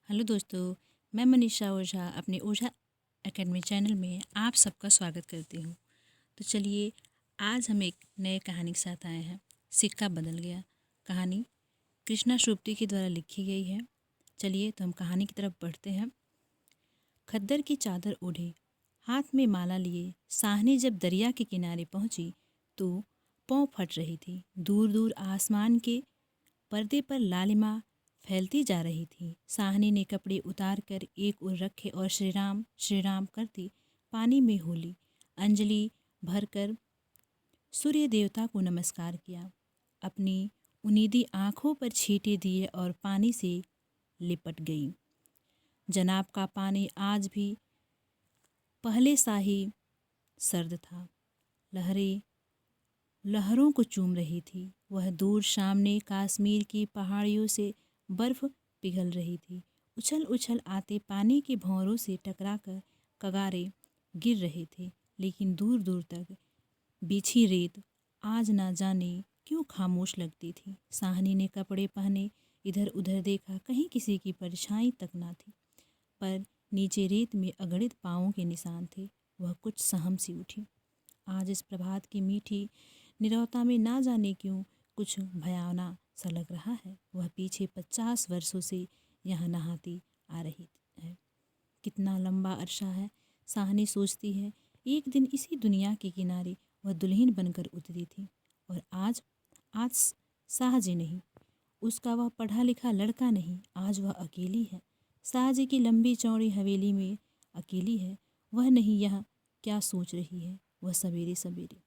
Hello दोस्तों, मैं मनीषा ओझा अपने ओझा एकेडमी चैनल में आप सबका स्वागत करती हूँ। तो चलिए, आज हम एक नए कहानी के साथ आए हैं। सिक्का बदल गया। कहानी कृष्णा श्रुप्ति के द्वारा लिखी गई है। चलिए तो हम कहानी की तरफ बढ़ते हैं। खद्दर की चादर ओढ़े, हाथ में माला लिए साहनी जब दरिया के किनारे पहुंची तो पाँव फट रही थी। दूर दूर आसमान के पर्दे पर लालिमा फैलती जा रही थी। साहनी ने कपड़े उतार कर एक ओर रखे और श्री राम करती पानी में होली अंजलि भरकर सूर्य देवता को नमस्कार किया। अपनी उनीदी आंखों पर छींटे दिए और पानी से लिपट गई। जनाब का पानी आज भी पहले सा ही सर्द था। लहरों को चूम रही थी। वह दूर सामने कश्मीर की पहाड़ियों से बर्फ पिघल रही थी। उछल उछल आते पानी के भंवरों से टकराकर कगारे गिर रहे थे, लेकिन दूर दूर तक बिछी रेत आज ना जाने क्यों खामोश लगती थी। साहनी ने कपड़े पहने इधर उधर देखा, कहीं किसी की परछाई तक ना थी, पर नीचे रेत में अगणित पाँवों के निशान थे। वह कुछ सहम सी उठी। आज इस प्रभात की मीठी नीरवता में ना जाने क्यों कुछ भयावना सा लग रहा है। वह पीछे 50 वर्षों से यहाँ नहाती आ रही है। कितना लंबा अरसा है, साहनी सोचती है। एक दिन इसी दुनिया के किनारे वह दुल्हन बनकर उतरी थी, और आज साहजी नहीं, उसका वह पढ़ा लिखा लड़का नहीं, आज वह अकेली है। साहजी की लंबी चौड़ी हवेली में अकेली है। वह नहीं यहाँ क्या सोच रही है। वह सवेरे सवेरे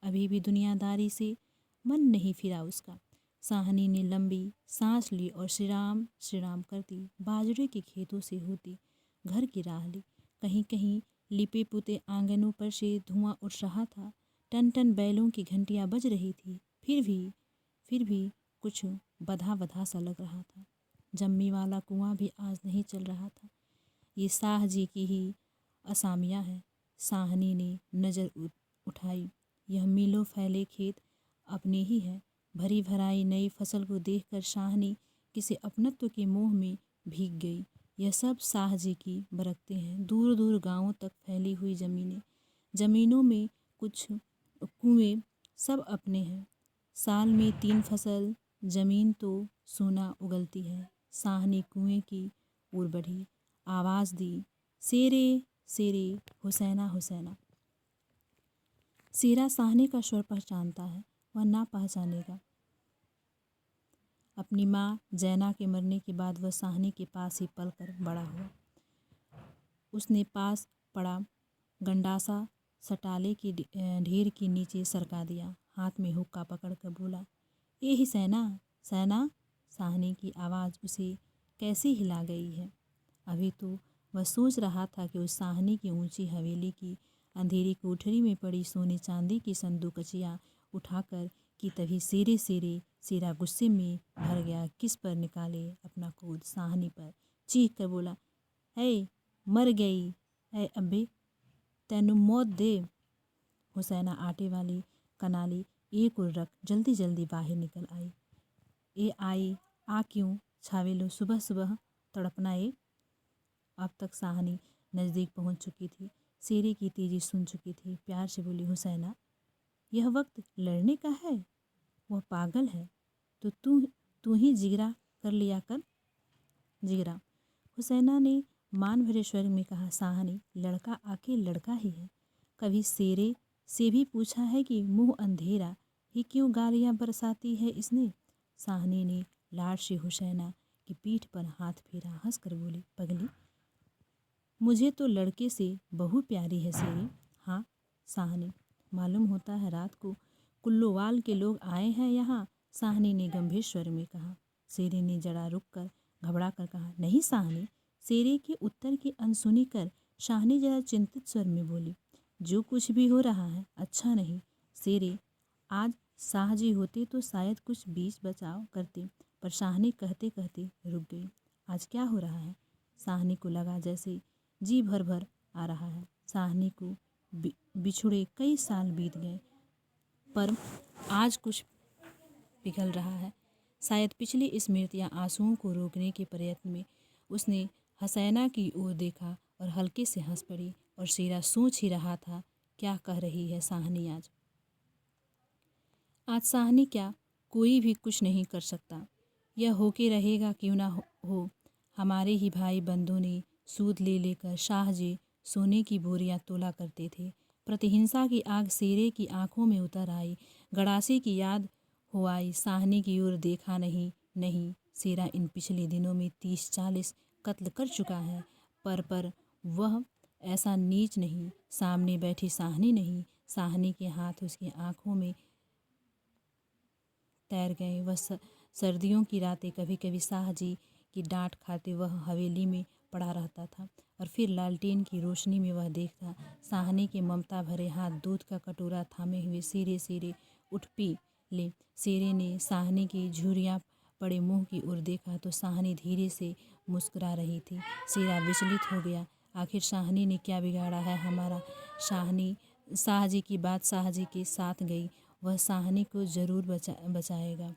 अभी भी दुनियादारी से मन नहीं फिरा उसका। साहनी ने लंबी सांस ली और श्री राम करती बाजरे के खेतों से होती घर की राह ली। कहीं कहीं लिपे पुते आंगनों पर से धुआं उठ रहा था। टन टन बैलों की घंटियां बज रही थी। फिर भी कुछ बधा बधा सा लग रहा था। जम्मी वाला कुआं भी आज नहीं चल रहा था। ये साह जी की ही असामियाँ है। साहनी ने नज़र उठाई। यह मीलों फैले खेत अपने ही है। भरी भराई नई फसल को देखकर साहनी किसी अपनत्व के मोह में भीग गई। यह सब साह जी की बरकतें हैं। दूर दूर गांवों तक फैली हुई जमीनों में कुछ कुएं, सब अपने हैं। साल में 3 फसल, जमीन तो सोना उगलती है। साहनी कुएं की ओर बढ़ी, आवाज़ दी, शेरे शेरे, हुसैना हुसैना। शेरा साहनी का स्वर पहचानता है, वह ना पहचानेगा। अपनी माँ जैना के मरने के बाद वह साहनी के पास ही पल कर बड़ा हुआ। उसने पास पड़ा गंडासा सटाले की ढेर के नीचे सरका दिया। हाथ में हुक्का पकड़कर बोला, ए ही सैना सैना। साहनी की आवाज़ उसे कैसे हिला गई है। अभी तो वह सोच रहा था कि उस साहनी की ऊंची हवेली की अंधेरी कोठरी में पड़ी सोने चांदी की संदूकचियाँ उठाकर कि तभी शेरा गुस्से में भर गया। किस पर निकाले अपना क्रोध। साहनी पर चीख कर बोला, है मर गई है अब्बे, तैनू मौत दे। हुसैना आटे वाली कनाली एक और रख जल्दी जल्दी बाहर निकल आई। ए आई आ क्यों छावेलो, सुबह सुबह तड़पना ए। अब तक साहनी नज़दीक पहुंच चुकी थी। शेरे की तेजी सुन चुकी थी। प्यार से बोली, हुसैना यह वक्त लड़ने का है। वह पागल है तो तू ही जिगरा कर लिया कर। जिगरा। हुसैना ने मान भरे स्वर में कहा, साहनी लड़का आके लड़का ही है। कभी शेरे से भी पूछा है कि मुंह अंधेरा ही क्यों गालियां बरसाती है इसने। साहनी ने लाड से हुसैना की पीठ पर हाथ फेरा, हंस कर बोली, पगली मुझे तो लड़के से बहू प्यारी है शेरे। हाँ साहनी, मालूम होता है रात को कुल्लोवाल के लोग आए हैं यहाँ। साहनी ने गंभीर स्वर में कहा। शेरे ने जरा रुक कर घबरा कर कहा, नहीं साहनी। शेरे के उत्तर की अनसुनी कर साहनी जरा चिंतित स्वर में बोली, जो कुछ भी हो रहा है अच्छा नहीं। शेरे, आज शाहजी होते तो शायद कुछ बीच बचाव करते, पर साहनी कहते कहते रुक गई। आज क्या हो रहा है। साहनी को लगा जैसे जी भर भर आ रहा है। साहनी को बिछुड़े कई साल बीत गए, पर आज कुछ पिघल रहा है। शायद पिछली स्मृतियाँ आंसुओं को रोकने के प्रयत्न में उसने हसैना की ओर देखा और हल्के से हंस पड़ी। और शीरा सोच ही रहा था, क्या कह रही है साहनी आज। आज साहनी क्या, कोई भी कुछ नहीं कर सकता। यह होके रहेगा क्यों ना हो। हमारे ही भाई बंधु ने सूद ले लेकर शाहजी सोने की बोरियां तोला करते थे। प्रतिहिंसा की आग शेरे की आंखों में उतर आई। गड़ासी की याद हो आई। साहनी की ओर देखा। नहीं, शेरा इन पिछले दिनों में 30-40 कत्ल कर चुका है, पर वह ऐसा नीच नहीं। सामने बैठी साहनी नहीं, साहनी के हाथ उसकी आंखों में तैर गए। वह सर्दियों की रातें कभी कभी शाहजी की डांट खाते वह हवेली में पड़ा रहता था और फिर लालटेन की रोशनी में वह देखता साहनी के ममता भरे हाथ दूध का कटोरा थामे हुए सीरे उठ पी ले। शेरे ने साहनी की झुर्रियाँ पड़े मुंह की ओर देखा तो साहनी धीरे से मुस्कुरा रही थी। शेरा विचलित हो गया। आखिर साहनी ने क्या बिगाड़ा है हमारा। शाहजी की बात शाहजी के साथ गई। वह साहनी को ज़रूर बचाएगा।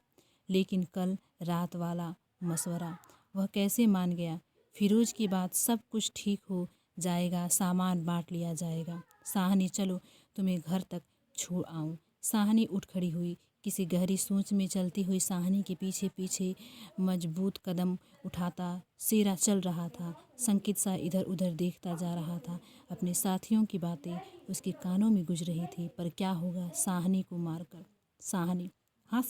लेकिन कल रात वाला मशवरा, वह कैसे मान गया। फिरोज की बात, सब कुछ ठीक हो जाएगा, सामान बांट लिया जाएगा। साहनी चलो तुम्हें घर तक छोड़ आऊँ। साहनी उठ खड़ी हुई। किसी गहरी सोच में चलती हुई साहनी के पीछे पीछे मजबूत कदम उठाता शेरा चल रहा था। संकित सा इधर उधर देखता जा रहा था। अपने साथियों की बातें उसके कानों में गुज रही थी। पर क्या होगा साहनी को मारकर। साहनी, हाँ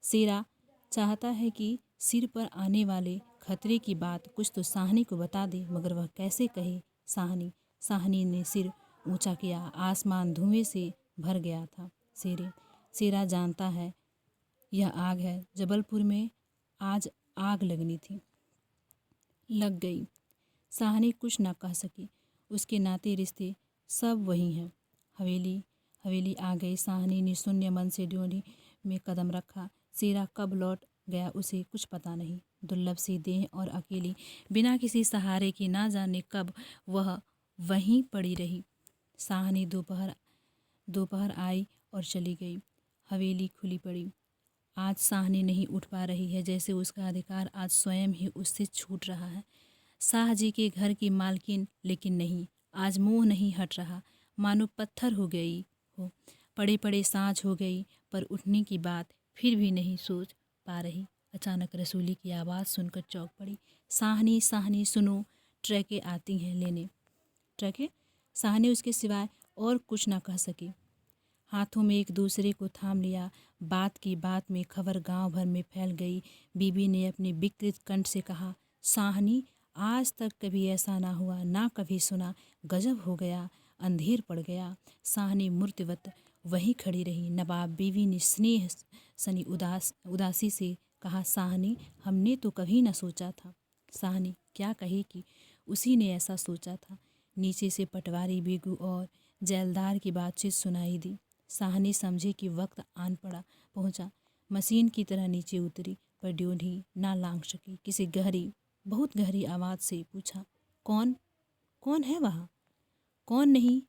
शेरा चाहता है कि सिर पर आने वाले खतरे की बात कुछ तो साहनी को बता दे, मगर वह कैसे कहे। साहनी ने सिर ऊंचा किया। आसमान धुएं से भर गया था। शेरा जानता है यह आग है। जबलपुर में आज आग लगनी थी, लग गई। साहनी कुछ न कह सकी। उसके नाते रिश्ते सब वही हैं। हवेली आ गई। साहनी ने शून्य मन से ड्योढ़ी में कदम रखा। शेरा कब लौट गया उसे कुछ पता नहीं। दुर्लभ सी देह और अकेली, बिना किसी सहारे की, ना जाने कब वह वहीं पड़ी रही। साहनी दोपहर आई और चली गई। हवेली खुली पड़ी। आज साहनी नहीं उठ पा रही है, जैसे उसका अधिकार आज स्वयं ही उससे छूट रहा है। शाहजी के घर की मालकिन, लेकिन नहीं, आज मुंह नहीं हट रहा, मानो पत्थर हो गई हो। पड़े पड़े सांझ हो गई, पर उठने की बात फिर भी नहीं सोच पा रही। अचानक रसूली की आवाज़ सुनकर चौंक पड़ी। साहनी सुनो, ट्रकें आती हैं लेने। ट्रकें? साहनी उसके सिवाय और कुछ न कह सकी। हाथों में एक दूसरे को थाम लिया। बात की बात में खबर गांव भर में फैल गई। बीबी ने अपने विकृत कंठ से कहा, साहनी, आज तक कभी ऐसा ना हुआ, ना कभी सुना। गजब हो गया, अंधेर पड़ गया। साहनी मूर्तिवत वहीं खड़ी रही। नवाब बीवी ने स्नेह सनी उदासी से कहा, साहनी, हमने तो कभी न सोचा था। साहनी क्या कहे कि उसी ने ऐसा सोचा था। नीचे से पटवारी बेगू और जैलदार की बातचीत सुनाई दी। साहनी समझी कि वक्त आन पहुंचा। मशीन की तरह नीचे उतरी, पर ड्योढ़ी ना लांघ सकी। किसी बहुत गहरी आवाज़ से पूछा, कौन है वहाँ? कौन नहीं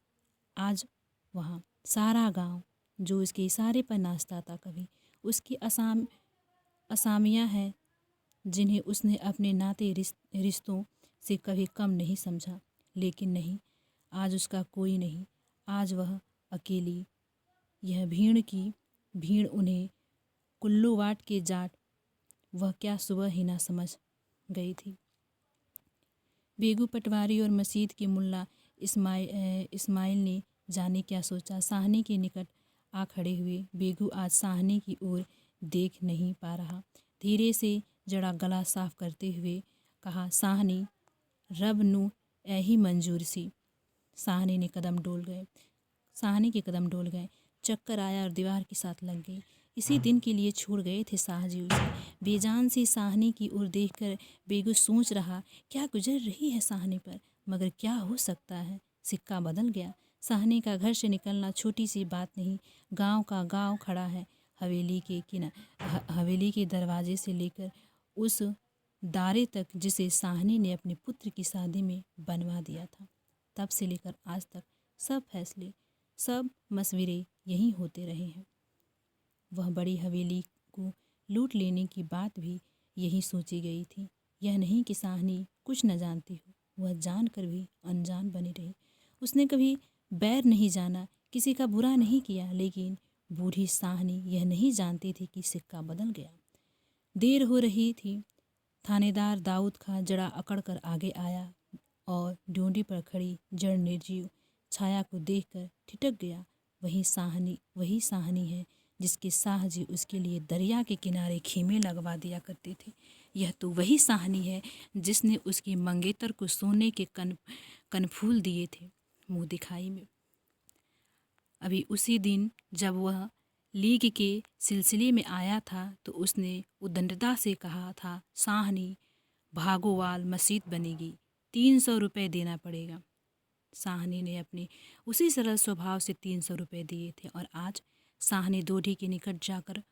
आज वहाँ? सारा गांव जो उसके इशारे पर नाचता था। कभी उसकी असामियाँ हैं जिन्हें उसने अपने नाते रिश्तों से कभी कम नहीं समझा। लेकिन नहीं, आज उसका कोई नहीं। आज वह अकेली। यह भीड़ उन्हें कुल्लूवाट के जाट, वह क्या सुबह ही ना समझ गई थी। बेगू पटवारी और मस्जिद के मुल्ला इस्माइल ने जाने क्या सोचा। साहनी के निकट आ खड़े हुए। बेगू आज साहनी की ओर देख नहीं पा रहा। धीरे से जड़ा गला साफ करते हुए कहा, साहनी, रब नू ऐही मंजूर सी। साहनी के कदम डोल गए। चक्कर आया और दीवार के साथ लग गई। इसी दिन के लिए छोड़ गए थे शाहजी उसे। बेजान सी साहनी की ओर देखकर बेगू सोच रहा, क्या गुजर रही है साहनी पर। मगर क्या हो सकता है। सिक्का बदल गया। साहनी का घर से निकलना छोटी सी बात नहीं। गांव का गांव खड़ा है। हवेली के दरवाजे से लेकर उस दारे तक जिसे साहनी ने अपने पुत्र की शादी में बनवा दिया था, तब से लेकर आज तक सब फैसले, सब मशवरे यहीं होते रहे हैं। वह बड़ी हवेली को लूट लेने की बात भी यही सोची गई थी। यह नहीं कि साहनी कुछ न जानती हो, वह जान कर भी अनजान बनी रही। उसने कभी बैर नहीं जाना, किसी का बुरा नहीं किया, लेकिन बूढ़ी साहनी यह नहीं जानती थी कि सिक्का बदल गया। देर हो रही थी। थानेदार दाऊद खां जड़ा अकड़ कर आगे आया और ड्योढ़ी पर खड़ी जड़ निर्जीव छाया को देखकर ठिठक गया। वही साहनी है जिसके शाह जी उसके लिए दरिया के किनारे खेमे लगवा दिया करते थे। यह तो वही साहनी है जिसने उसकी मंगेतर को सोने के कनफूल दिए थे मुँह दिखाई में। अभी उसी दिन जब वह लीग के सिलसिले में आया था तो उसने उद्दंडता से कहा था, साहनी भागोवाल मस्जिद बनेगी, 300 रुपये देना पड़ेगा। साहनी ने अपने उसी सरल स्वभाव से 300 रुपये दिए थे और आज साहनी दोढ़ी के निकट जाकर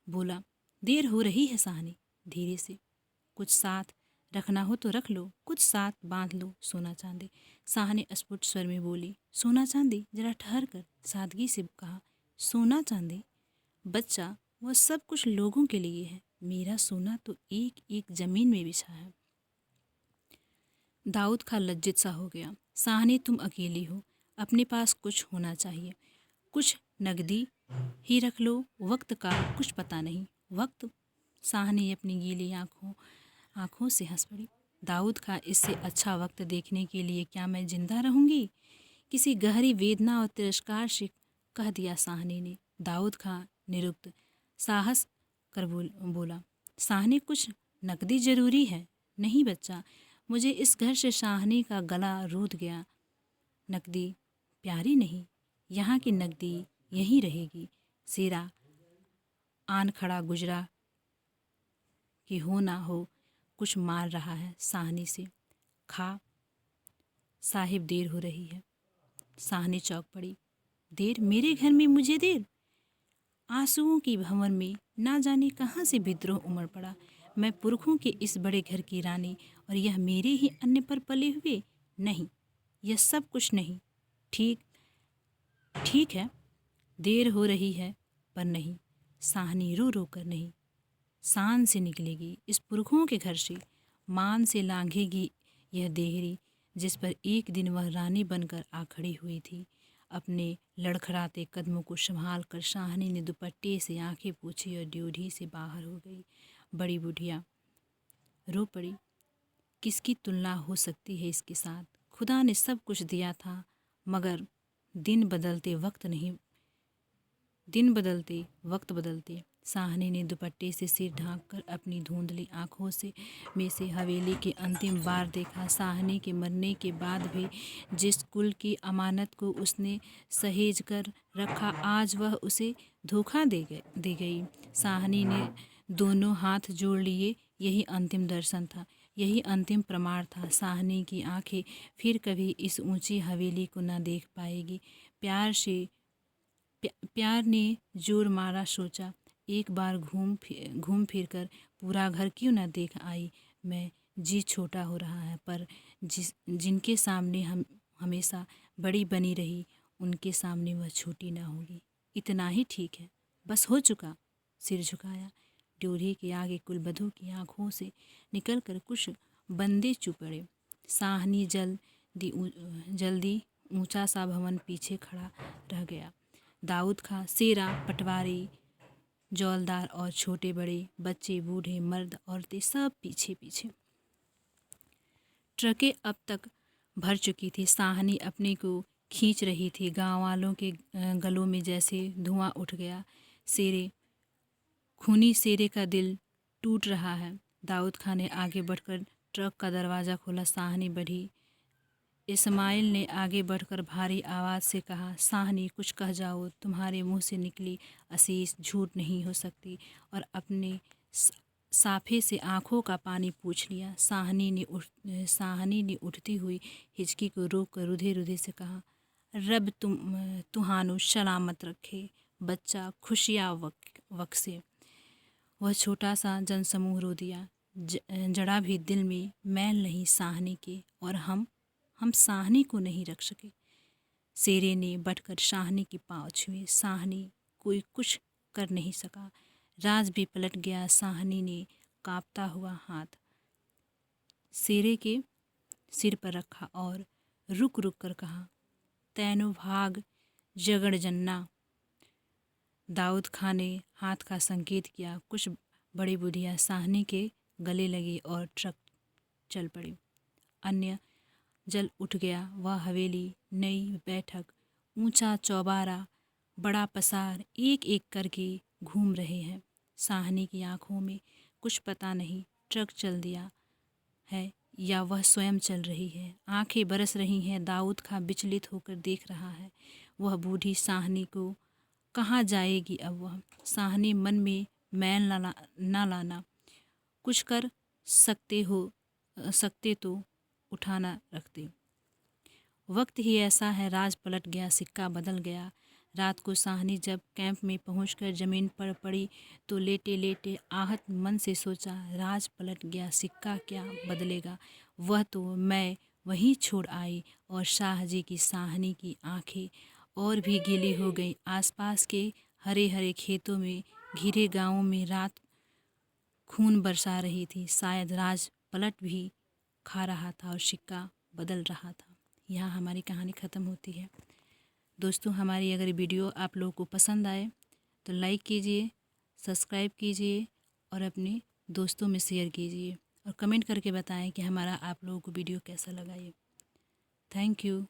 बोला, देर हो रही है साहनी, धीरे से, कुछ साथ रखना हो तो रख लो, कुछ साथ बांध लो, सोना चांदी। साहनी अस्फुट स्वर में बोली, सोना चांदी? जरा ठहर कर सादगी से कहा, सोना चांदी? बच्चा, वह सब कुछ लोगों के लिए है, मेरा सोना तो एक एक जमीन में बिछा है। दाऊद खां लज्जित सा हो गया। साहनी, तुम अकेली हो, अपने पास कुछ होना चाहिए, कुछ नगदी ही रख लो, वक्त का कुछ पता नहीं। वक्त? साहनी अपनी गीली आंखों से हंस पड़ी। दाऊद खां, इससे अच्छा वक्त देखने के लिए क्या मैं जिंदा रहूंगी? किसी गहरी वेदना और तिरस्कार से कह दिया साहनी ने। दाऊद खां निरुक्त साहस कर बोला, साहनी, कुछ नकदी जरूरी है? नहीं बच्चा, मुझे इस घर से साहनी का गला रूठ गया। नकदी प्यारी नहीं, यहाँ की नकदी यहीं रहेगी। सेरा आन खड़ा गुजरा कि हो ना हो कुछ मार रहा है साहनी से। खा साहिब, देर हो रही है। साहनी चौंक पड़ी। देर? मेरे घर में मुझे देर? आंसुओं की भंवर में ना जाने कहाँ से विद्रोह उमड़ पड़ा। मैं पुरखों के इस बड़े घर की रानी और यह मेरे ही अन्न पर पले हुए? नहीं, यह सब कुछ नहीं। ठीक है, देर हो रही है, पर नहीं, साहनी रो रो कर नहीं, शान से निकलेगी इस पुरखों के घर से, मान से लांघेगी यह देहरी जिस पर एक दिन वह रानी बनकर आ खड़ी हुई थी। अपने लड़खड़ाते कदमों को संभाल कर साहनी ने दुपट्टे से आंखें पोंछी और ड्योढ़ी से बाहर हो गई। बड़ी बुढ़िया रो पड़ी। किसकी तुलना हो सकती है इसके साथ? खुदा ने सब कुछ दिया था, मगर दिन बदलते वक्त बदलते। साहनी ने दुपट्टे से सिर ढांककर अपनी धुंधली आंखों में से हवेली के अंतिम बार देखा। साहनी के मरने के बाद भी जिस कुल की अमानत को उसने सहेज कर रखा, आज वह उसे धोखा दे गई। साहनी ने दोनों हाथ जोड़ लिए। यही अंतिम दर्शन था, यही अंतिम प्रमाण था। साहनी की आंखें फिर कभी इस ऊंची हवेली को न देख पाएगी। प्यार ने जोर मारा, सोचा, एक बार घूम फिर कर पूरा घर क्यों न देख आई। मैं जी छोटा हो रहा है, पर जिनके सामने हम हमेशा बड़ी बनी रही, उनके सामने वह छोटी ना होगी। इतना ही ठीक है, बस हो चुका। सिर झुकाया। ड्योढ़ी के आगे कुलबधू की आंखों से निकल कर कुछ बंदे चुप पड़े। साहनी जल्दी ऊंचा सा भवन पीछे खड़ा रह गया। दाऊद खां, सेरा, पटवारी, जौलदार और छोटे बड़े, बच्चे, बूढ़े, मर्द, औरतें सब पीछे पीछे। ट्रकें अब तक भर चुकी थी। साहनी अपने को खींच रही थी। गांव वालों के गलों में जैसे धुआं उठ गया। खूनी सेरे का दिल टूट रहा है। दाऊद खां ने आगे बढ़कर ट्रक का दरवाज़ा खोला। साहनी बढ़ी। इस्माइल ने आगे बढ़कर भारी आवाज़ से कहा, साहनी, कुछ कह जाओ, तुम्हारे मुंह से निकली असीस झूठ नहीं हो सकती। और अपने साफे से आंखों का पानी पूछ लिया। साहनी ने उठती हुई हिचकी को रोक कर रुधे रुधे से कहा, रब तुहानु सलामत रखे, बच्चा खुशियाँ बख्शे। वह छोटा सा जनसमूह रो दिया। जड़ा भी दिल में मैल नहीं साहनी के, और हम साहनी को नहीं रख सके। सेरे ने बढ़कर साहनी की पाँव छुए। साहनी कोई कुछ कर नहीं सका। राज भी पलट गया। साहनी ने कांपता हुआ हाथ शेरे के सिर पर रखा और रुक रुक कर कहा, तैनो भाग जगड़ जन्ना। दाऊद खां ने हाथ का संकेत किया। कुछ बड़ी बुढ़िया साहनी के गले लगी और ट्रक चल पड़ी। अन्य जल उठ गया। वह हवेली, नई बैठक, ऊंचा चौबारा, बड़ा पसार एक एक करके घूम रहे हैं। साहनी की आंखों में कुछ पता नहीं, ट्रक चल दिया है या वह स्वयं चल रही है। आंखें बरस रही हैं। दाऊद खां विचलित होकर देख रहा है। वह बूढ़ी साहनी को कहाँ जाएगी अब वह? साहनी मन में मैल न लाना। कुछ कर सकते तो उठाना रखते। वक्त ही ऐसा है। राज पलट गया, सिक्का बदल गया। रात को साहनी जब कैंप में पहुंचकर ज़मीन पर पड़ी तो लेटे लेटे आहत मन से सोचा, राज पलट गया, सिक्का क्या बदलेगा? वह तो मैं वहीं छोड़ आई। और शाहजी की साहनी की आंखें और भी गीली हो गई। आसपास के हरे हरे खेतों में, घिरे गांवों में रात खून बरसा रही थी। शायद राज पलट भी खा रहा था और सिक्का बदल रहा था। यहाँ हमारी कहानी ख़त्म होती है। दोस्तों, हमारी अगर वीडियो आप लोगों को पसंद आए तो लाइक कीजिए, सब्सक्राइब कीजिए और अपने दोस्तों में शेयर कीजिए और कमेंट करके बताएं कि हमारा आप लोगों को वीडियो कैसा लगा। ये थैंक यू।